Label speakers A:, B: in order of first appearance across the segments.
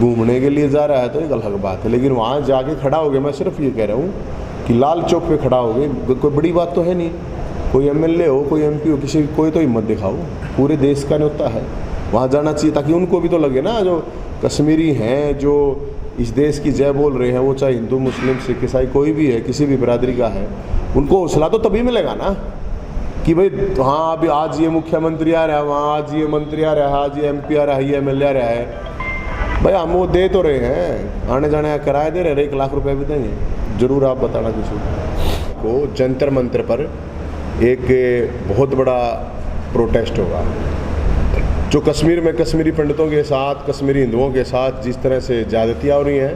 A: घूमने के लिए जा रहा है तो एक अलग बात है, लेकिन वहाँ जाके खड़ा हो गया। मैं सिर्फ ये कह रहा हूँ कि लाल चौक पे खड़ा हो गए, कोई बड़ी बात तो है नहीं। कोई एमएलए हो, कोई एमपी हो, किसी कोई तो हिम्मत दिखाओ। पूरे देश का न्योता है, वहाँ जाना चाहिए ताकि उनको भी तो लगे ना, जो कश्मीरी हैं, जो इस देश की जय बोल रहे हैं, वो चाहे हिंदू मुस्लिम सिख ईसाई कोई भी है, किसी भी बिरादरी का है, उनको हौसला तो तभी मिलेगा ना कि भाई हाँ अभी आज ये मुख्यमंत्री आ रहा है, वहाँ आज ये मंत्री आ रहा है, आज ये एमपी आ रहा है, ये एमएलए आ रहा है। भाई हम वो दे तो रहे हैं, आने जाने का किराया दे रहे हैं, 1 लाख रुपए भी देंगे। ज़रूर आप बताना किसी को। जंतर मंतर पर एक बहुत बड़ा प्रोटेस्ट होगा। जो कश्मीर में कश्मीरी पंडितों के साथ, कश्मीरी हिंदुओं के साथ जिस तरह से ज़्यादतियाँ हो रही हैं,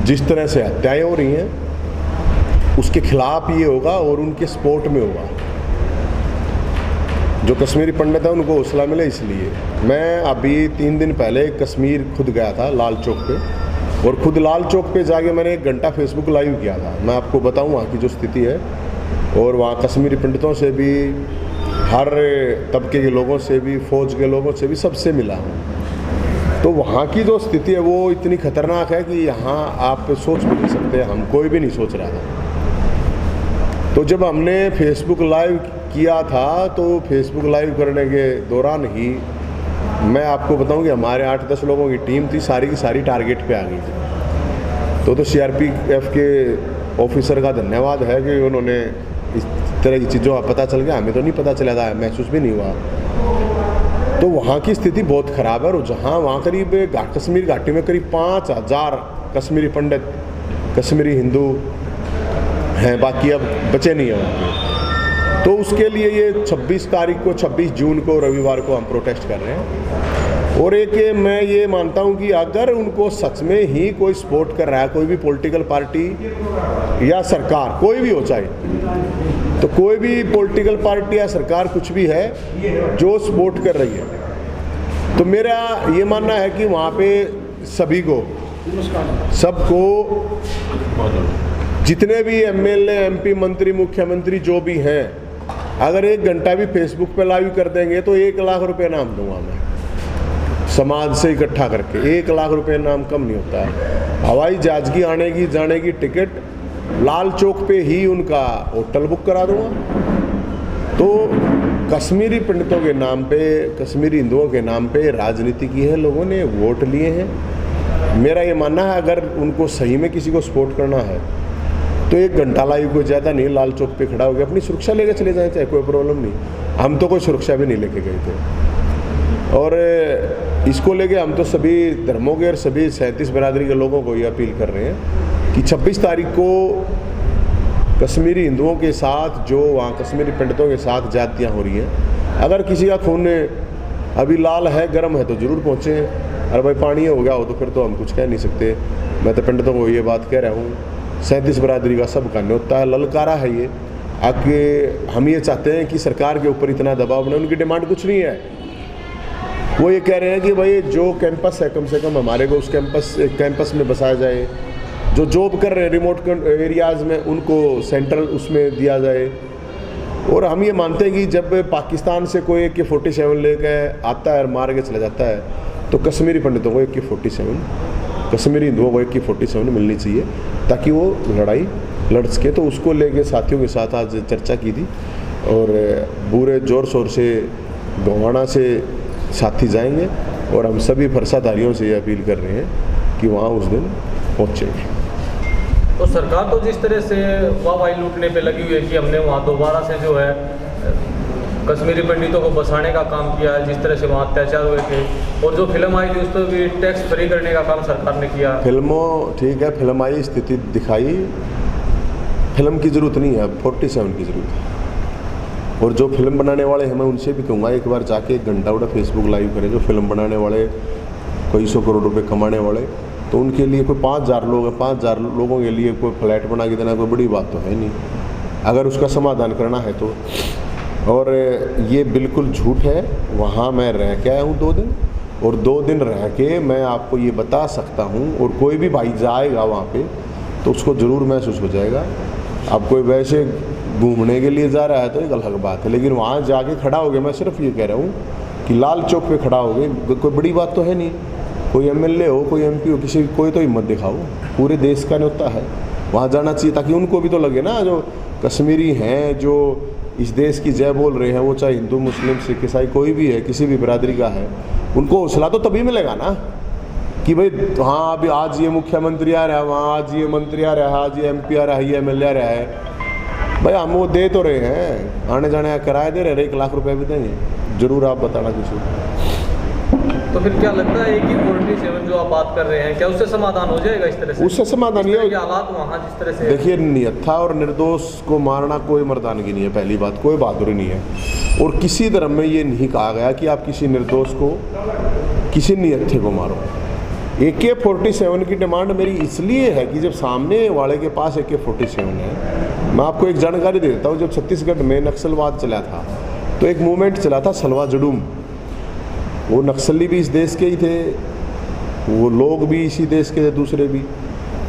A: जिस तरह से हत्याएँ हो रही हैं, उसके खिलाफ ये होगा और उनके सपोर्ट में होगा। जो कश्मीरी पंडित हैं उनको हौसला मिले, इसलिए मैं अभी 3 दिन पहले कश्मीर खुद गया था लाल चौक पे, और खुद लाल चौक पे जाके मैंने 1 घंटा फेसबुक लाइव किया था। मैं आपको बताऊं वहाँ की जो स्थिति है, और वहाँ कश्मीरी पंडितों से भी, हर तबके के लोगों से भी, फौज के लोगों से भी, सबसे मिला हूँ। तो वहाँ की जो स्थिति है वो इतनी खतरनाक है कि यहाँ आप सोच भी नहीं सकते, हम कोई भी नहीं सोच रहा था। तो जब हमने फेसबुक लाइव किया था, तो फेसबुक लाइव करने के दौरान ही मैं आपको बताऊं कि हमारे 8-10 लोगों की टीम थी, सारी की सारी टारगेट पे आ गई थी। तो सीआरपीएफ के ऑफिसर का धन्यवाद है कि उन्होंने इस तरह की चीज़ों का पता चल गया, हमें तो नहीं पता चला था, महसूस भी नहीं हुआ। तो वहाँ की स्थिति बहुत ख़राब है। और जहाँ वहाँ करीब कश्मीर घाटी में करीब 5000 कश्मीरी पंडित, कश्मीरी हिंदू हैं, बाकी अब बचे नहीं हैं वहाँ पे। तो उसके लिए ये 26 तारीख को, 26 जून को, रविवार को हम प्रोटेस्ट कर रहे हैं। और एक मैं ये मानता हूँ कि अगर उनको सच में ही कोई सपोर्ट कर रहा है, कोई भी पॉलिटिकल पार्टी या सरकार, कोई भी हो चाहे, तो कोई भी पॉलिटिकल पार्टी या सरकार कुछ भी है जो सपोर्ट कर रही है, तो मेरा ये मानना है कि वहाँ पे सभी को, सबको, जितने भी एमएलए, एमपी, मंत्री, मुख्यमंत्री जो भी हैं, अगर 1 घंटा भी फेसबुक पे लाइव कर देंगे तो 1 लाख रुपए नाम दूंगा मैं, समाज से इकट्ठा करके। 1 लाख रुपए नाम कम नहीं होता है। हवाई जहाज की आने की जाने की टिकट लाल चौक पे ही उनका होटल बुक करा दूंगा। तो कश्मीरी पंडितों के नाम पे, कश्मीरी हिंदुओं के नाम पे राजनीति की है, लोगों ने वोट लिए हैं। मेरा ये मानना है अगर उनको सही में किसी को सपोर्ट करना है तो 1 घंटा लाइव को ज़्यादा नहीं, लाल चौक पे खड़ा हो गया, अपनी सुरक्षा लेके चले जाए, चाहे कोई प्रॉब्लम नहीं। हम तो कोई सुरक्षा भी नहीं लेके गए थे। और इसको लेके हम तो सभी धर्मों के और सभी 37 बिरादरी के लोगों को ये अपील कर रहे हैं कि 26 तारीख को कश्मीरी हिंदुओं के साथ, जो वहाँ कश्मीरी पंडितों के साथ जातियाँ हो रही हैं, अगर किसी का खून अभी लाल है, गर्म है, तो ज़रूर पहुँचें। अरे भाई पानी हो गया हो तो फिर तो हम कुछ कह नहीं सकते। मैं तो पंडितों को ये बात कह रहा हूँ, 37 बिरादरी का सबका न्योता है, ललकारा है ये। आगे हम ये चाहते हैं कि सरकार के ऊपर इतना दबाव बने। उनकी डिमांड कुछ नहीं है, वो ये कह रहे हैं कि भाई जो कैंपस है, कम से कम हमारे को उस कैंपस में बसाया जाए। जो जॉब कर रहे हैं रिमोट एरियाज़ में, उनको सेंट्रल उसमें दिया जाए। और हम ये मानते हैं कि जब पाकिस्तान से कोई AK-47 लेकर आता है और मार के चला जाता है, तो कश्मीरी पंडितों को AK-47, कश्मीरी हिंदुओं को AK-47 मिलनी चाहिए ताकि वो लड़ाई लड़ सके। तो उसको लेके साथियों के साथ आज चर्चा की थी, और पूरे ज़ोर शोर से गोवाना से साथी जाएंगे, और हम सभी फरसाधारियों से ये अपील कर रहे हैं कि वहाँ उस दिन पहुँचेंगे।
B: तो सरकार तो जिस तरह से वाहवाही लूटने पे लगी हुई है कि हमने वहाँ दोबारा से जो है कश्मीरी पंडितों को बसाने का काम किया है, जिस तरह से वहाँ अत्याचार हुए थे, और जो फिल्म आई थी उस पर भी टैक्स फ्री करने का काम सरकार ने किया।
A: फिल्मों ठीक है, फिल्म आई, स्थिति दिखाई, फिल्म की ज़रूरत नहीं है, 47 की ज़रूरत है। और जो फिल्म बनाने वाले हैं, मैं उनसे भी कहूँगा एक बार जाके 1 घंटा उड़ा फेसबुक लाइव करें। जो फिल्म बनाने वाले, कई 100 करोड़ रुपए कमाने वाले, तो उनके लिए कोई 5000 लोग हैं, 5000 लोगों के लिए कोई फ्लैट बना के देना कोई बड़ी बात तो है नहीं, अगर उसका समाधान करना है तो। और ये बिल्कुल झूठ है। वहाँ मैं रह के आया हूँ 2 दिन, और 2 दिन रह के मैं आपको ये बता सकता हूँ, और कोई भी भाई जाएगा वहाँ पे तो उसको ज़रूर महसूस हो जाएगा। अब कोई वैसे घूमने के लिए जा रहा है तो एक अलग बात है, लेकिन वहाँ जाके खड़ा हो गया, मैं सिर्फ ये कह रहा हूँ कि लाल चौक पे खड़ा हो गए, कोई बड़ी बात तो है नहीं। कोई एमएलए हो, कोई एमपी हो, किसी कोई तो हिम्मत दिखाओ। पूरे देश का न्योता है, वहाँ जाना चाहिए ताकि उनको भी तो लगे ना, जो कश्मीरी हैं, जो इस देश की जय बोल रहे हैं, वो चाहे हिंदू मुस्लिम सिख ईसाई कोई भी है, किसी भी बिरादरी का है, उनको हौसला तो तभी मिलेगा ना कि भाई हाँ अभी आज ये मुख्यमंत्री आ रहा है, वहाँ आज ये मंत्री आ रहा है, आज ये एमपी आ रहा है, ये एमएलए आ रहा है। भाई हम वो दे तो रहे हैं, आने जाने का किराया दे रहे, 1 लाख रुपए भी देंगे, जरूर आप बताना किसी।
B: तो फिर क्या लगता है कि 47 जो आप बात कर रहे हैं, क्या उससे समाधान हो जाएगा इस तरह से?
A: उससे समाधान ये
B: हालात वहाँ जिस तरह से
A: देखिए, नियत और निर्दोष को मारना कोई मर्दानगी नहीं है, पहली बात, कोई बहादुरी नहीं है। और किसी धर्म में ये नहीं कहा गया कि आप किसी निर्दोष को, किसी नियत को मारो। AK-47 की डिमांड मेरी इसलिए है कि जब सामने वाले के पास AK-47 है, मैं आपको एक जानकारी दे देता हूँ। जब छत्तीसगढ़ में नक्सलवाद चला था तो एक मूवमेंट चला था सलवा जुडूम। वो नक्सली भी इस देश के ही थे, वो लोग भी इसी देश के थे, दूसरे भी।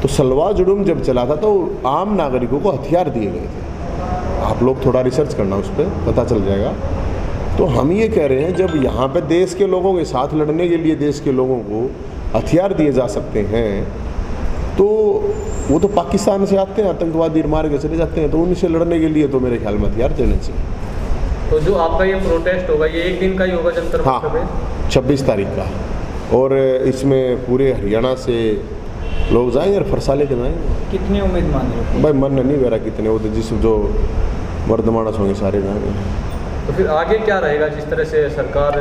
A: तो सलवा जुडूम जब चला था तो आम नागरिकों को हथियार दिए गए थे। आप लोग थोड़ा रिसर्च करना, उस पर पता चल जाएगा। तो हम ये कह रहे हैं, जब यहाँ पे देश के लोगों के साथ लड़ने के लिए देश के लोगों को हथियार दिए जा सकते हैं, तो वो तो पाकिस्तान से आते हैं, आतंकवादी मार के चले जाते हैं, तो उनसे लड़ने के लिए तो मेरे ख्याल में हथियार देने चाहिए।
B: तो जो आपका ये प्रोटेस्ट होगा, ये एक दिन का ही होगा जंतर मंतर पे?
A: हाँ, 26 तारीख का। और इसमें पूरे हरियाणा से लोग जाएंगे और फरसा लेके जाएंगे।
B: कितने उम्मीद मान रहे हो?
A: भाई मन नहीं मेरा कितने, वो तो जिस जो मर्द मानस होंगे सारे जाएंगे।
B: तो फिर आगे क्या रहेगा जिस तरह से सरकार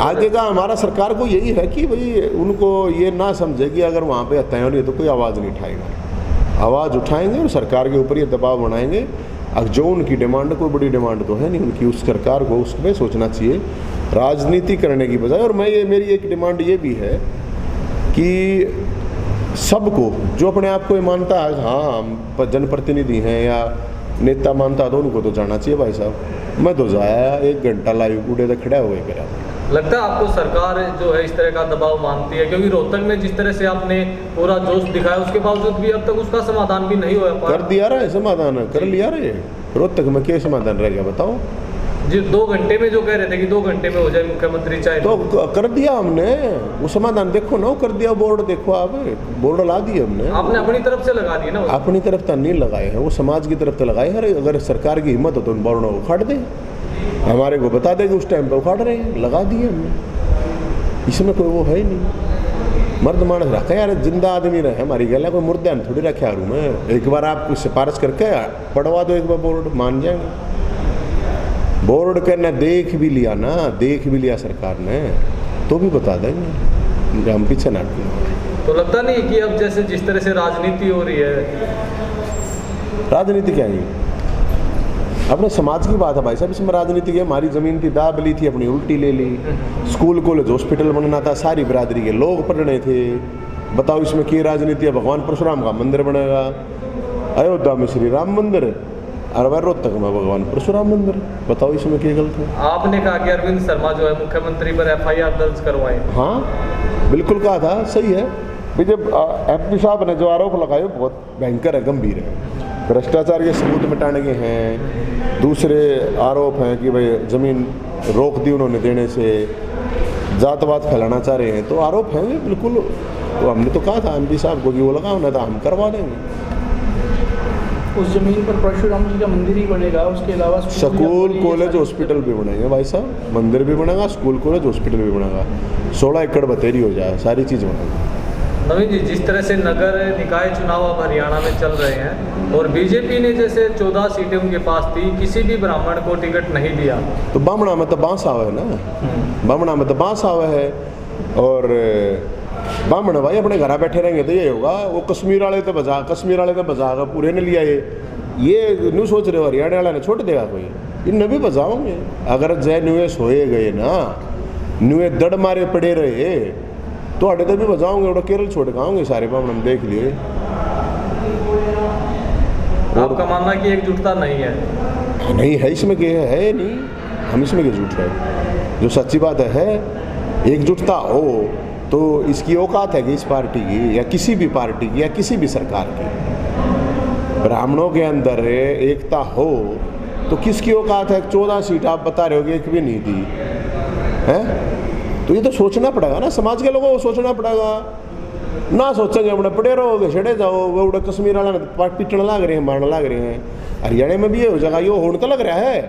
A: आगे का हमारा सरकार को यही है कि भाई उनको ये ना समझे कि अगर वहाँ पे हत्याएं हो रही है तो कोई आवाज़ नहीं उठाएगा। आवाज़ उठाएंगे और सरकार के ऊपर ये दबाव बनाएंगे। अब जो उनकी डिमांड, कोई बड़ी डिमांड तो है नहीं उनकी, उस सरकार को उसमें सोचना चाहिए राजनीति करने की बजाय। और मेरी एक डिमांड ये भी है कि सबको जो अपने आप को मानता है, हाँ हम जनप्रतिनिधि हैं या नेता मानता है, तो उनको तो जाना चाहिए। भाई साहब मैं तो जाया 1 घंटा लाइव उड़े तो खड़ा हो गया मेरा।
B: लगता है आपको सरकार जो है इस तरह का दबाव मानती है? क्योंकि रोहतक में जिस तरह से आपने पूरा जोश दिखाया, उसके बावजूद भी अब तक उसका समाधान भी नहीं हुआ।
A: कर दिया रहा है समाधान, कर लिया रहे। रोहतक में क्या समाधान रह गया बताओ?
B: जी 2 घंटे में जो कह रहे थे कि 2 घंटे में हो जाए मुख्यमंत्री चाहे,
A: तो कर दिया हमने वो समाधान। देखो ना, कर दिया। बोर्ड देखो आप, बोर्ड ला दिए हमने।
B: आपने अपनी तरफ से लगा दिए ना?
A: अपनी तरफ तो नहीं लगाए हैं, वो समाज की तरफ तो लगाए हैं। अगर सरकार की हिम्मत हो तो उन बोर्डों को उखाड़ दे, हमारे को बता देंगे उस टाइम पे उखाड़ रहे हैं, लगा दिए हमने। इसमें कोई वो है ही नहीं। मर्द मानस रखा यार, जिंदा आदमी रहे हमारी गल है, कोई मुर्दा थोड़ी रखा रूम में। एक बार आप सिफारिश करके पढ़वा दो, एक बार बोर्ड मान जाएंगे। बोर्ड के ने देख भी लिया ना, देख भी लिया सरकार ने, तो भी बता देंगे, हम पीछे ना हटेंगे।
B: तो लगता नहीं कि अब जैसे जिस तरह से राजनीति हो रही है,
A: राजनीति क्या है? अपने समाज की बात है भाई साहब, इसमें राजनीति की। हमारी ज़मीन थी, दाब ली थी, अपनी उल्टी ले ली। स्कूल कॉलेज हॉस्पिटल बनना था, सारी बिरादरी के लोग पढ़ने थे। बताओ इसमें की राजनीति है? भगवान परशुराम का मंदिर बनेगा, अयोध्या में श्री राम मंदिर, और वह रोहतक में भगवान परशुराम मंदिर। बताओ इसमें क्या गलत है?
B: आपने कहा कि अरविंद शर्मा जो है मुख्यमंत्री पर FIR दर्ज करवाएं।
A: हाँ बिल्कुल कहा था, सही है। भाई जब MP साहब ने जो आरोप लगाए बहुत भयंकर है, गंभीर है। भ्रष्टाचार के सबूत मिटाने के हैं, दूसरे आरोप हैं कि भाई ज़मीन रोक दी उन्होंने देने से, जातवाद फैलाना चाह रहे हैं, तो आरोप हैं बिल्कुल। तो हमने तो कहा था MP साहब को कि वो लगाओ ना, तो हम करवा देंगे।
C: उस जमीन पर परशुराम जी का मंदिर ही बनेगा, उसके अलावा
A: स्कूल कॉलेज हॉस्पिटल भी बनेंगे भाई साहब। मंदिर भी बनेगा, स्कूल कॉलेज हॉस्पिटल भी बनेगा, 16 एकड़ बतेरी हो जाए, सारी चीज़ बनेगी।
B: नवीन जी, जिस तरह से नगर निकाय चुनाव अब हरियाणा में चल रहे हैं और बीजेपी ने जैसे 14 सीटें उनके पास थी, किसी भी ब्राह्मण को टिकट नहीं दिया,
A: तो बामणा में तो बांस आवे है ना, बामणा में तो बांस आवे है। और बामण भाई अपने घर बैठे रहेंगे तो ये होगा, वो कश्मीर वाले तो बजा पूरे ने लिया। ये न्यू सोच रहे हो हरियाणा वाला ने छोड़ देगा कोई? इन भी बजाओगे। अगर जय न्यूए सोए गए ना, न्यूए दड़ मारे पड़े रहे, तो अड्डे तो भी बजाओगे। और केरल छोड़ के आओगे सारे बामण, देख लिए।
B: आपका मानना कि एकजुटता नहीं है?
A: नहीं है, इसमें क्या है नहीं, हम इसमें क्या झूठ है? जो सच्ची बात है, एकजुटता हो तो इसकी औकात है कि इस पार्टी की या किसी भी पार्टी की या किसी भी सरकार की, ब्राह्मणों के अंदर एकता हो तो किसकी औकात है? 14 सीट आप बता रहे हो कि एक भी नहीं दी है। तो ये तो सोचना पड़ेगा ना, समाज के लोगों को सोचना पड़ेगा। ना सोचेंगे अपने पड़े रहोगे, छड़े जाओ, वो उड़े कश्मीर वाला पीटने लग रहे हैं, मारने लग रहे हैं। हरियाणा में भी ये हो जाएगा, ये होने तो लग रहा है।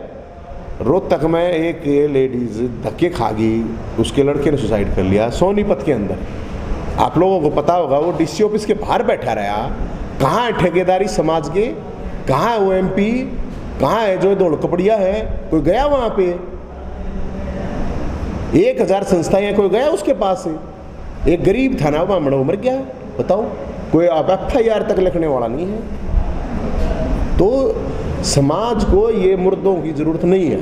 A: रोहतक में एक लेडीज धक्के खा गई, उसके लड़के ने सुसाइड कर लिया सोनीपत के अंदर। आप लोगों को पता होगा, वो डीसी ऑफिस के बाहर बैठा रहा। कहाँ है ठेकेदारी समाज के, कहाँ है वो MP, कहाँ है जो दौड़ कपड़िया है? कोई गया वहाँ पे? 1000 संस्थाएं, कोई गया उसके पास से? एक गरीब था ना ब्राह्मण, वो मर गया। बताओ, कोई अब FIR तक लिखने वाला नहीं है। तो समाज को ये मुर्दों की जरूरत नहीं है,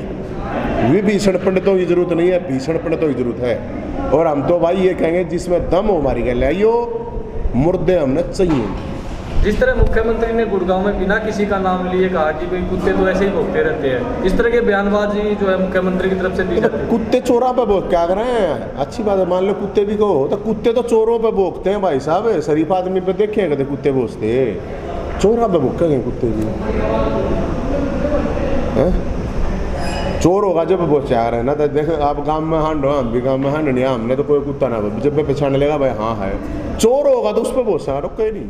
A: विभीषण पंडितों की जरूरत नहीं है, भीषण पंडितों की जरूरत है। और हम तो भाई ये कहेंगे जिसमें दम हो हमारी गल है, यो मुर्दे हमने चाहिए।
B: जिस तरह मुख्यमंत्री ने गुड़गांव में बिना किसी का नाम लिए कहा कि भाई कुत्ते तो ऐसे ही भौंकते रहते हैं, इस तरह के बयानबाजी जो है मुख्यमंत्री की तरफ से दी जाती है।
A: कुत्ते चोरा पे भोग क्या कर रहे हैं? अच्छी बात है, मान लो कुत्ते भी कहो, तो कुत्ते तो चोरों पे भोगते हैं भाई साहब। शरीफ आदमी पे देखे कभी कुत्ते भोजते, चोरा पे भोगेंगे कुत्ते भी। चोर होगा जब वो चाह रहे हैं ना, तो देख आप गांव में हांड, हम भी गांव में हांड नहीं, हमने तो कोई कुत्ता ना जब पहचान लेगा भाई हाँ है। चोर होगा तो उस पर बहुत सारा रुक नहीं।